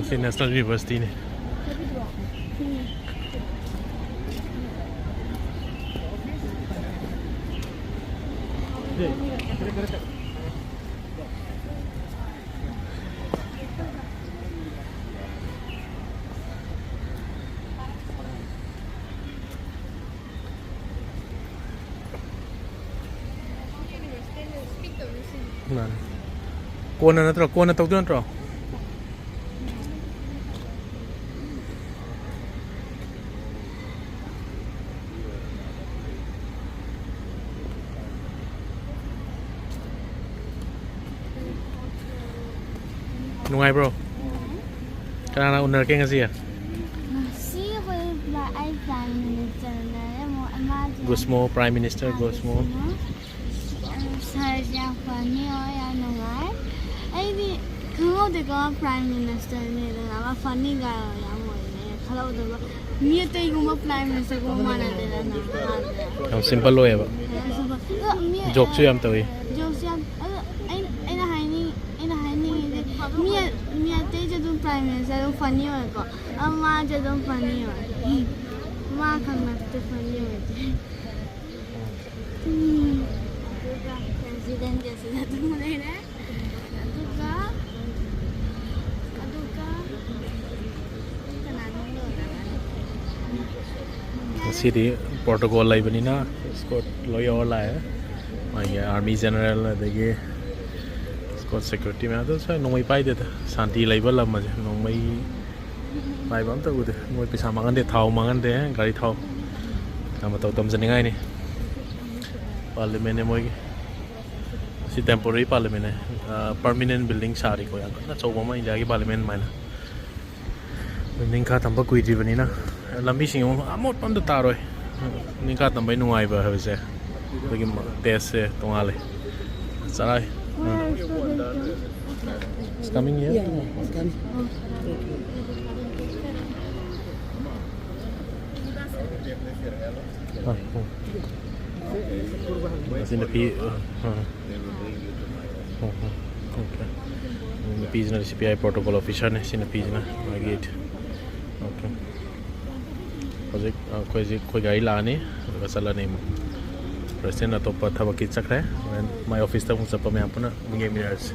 से national university ने कोना नत्रो कोना तौदु नत्रो Nungai bro. Kanana owner kay nga siya? Siya ko ay Prime Minister na mo Gusmo Prime Minister Gusmo. Sarja funny o ya nungai. Ay di kung de ko Prime Minister ni na funny ga ya mo ne. Khalo de ba. Miye tay ko Prime Minister ko mana de na. Ang simple lo ya ba. Joke su yam tawi. Joke yam ay na haini Mia tay jadon Prime Minister jadon funny ho ko. Ma jadon funny ho. Ma khang na te funny ho. President जैसे ना तुम नहीं ना अदुका city protocol लाई बनी ना इसको lawyer वाला है ये आर्मी जनरल देखिए इसको सिक्योरिटी में आता है नोंगई पाई देता शांति लाई बल्ला मजे नोंगई पाइबा अमता उदे मोय पैसा मांगन दे थाव मांगन दे गाड़ी थाव काम तो तम जनिंगाय नि पार्लियामेंट मोय सी टेम्पोररी पार्लियामेंट परमानेंट बिल्डिंग सारी को या ना चौबा मा इंडिया की पार्लियामेंट माइना बिल्डिंग खा तंबा कुइद्रि बनिना लंबी सिंग अमोट पंद तारोय निका तंबay नुंगाइबा हबसे बगी टेस्ट से तोंगाले चराय It's coming here? Yeah, it's coming. Sini pi okay. Ini pi na CPI protocol officer ne sini pi na gate. Okay. Project koi gari la ne sala ne president atop thabak ki chakra my office ta hung sapa me apna nge mirrors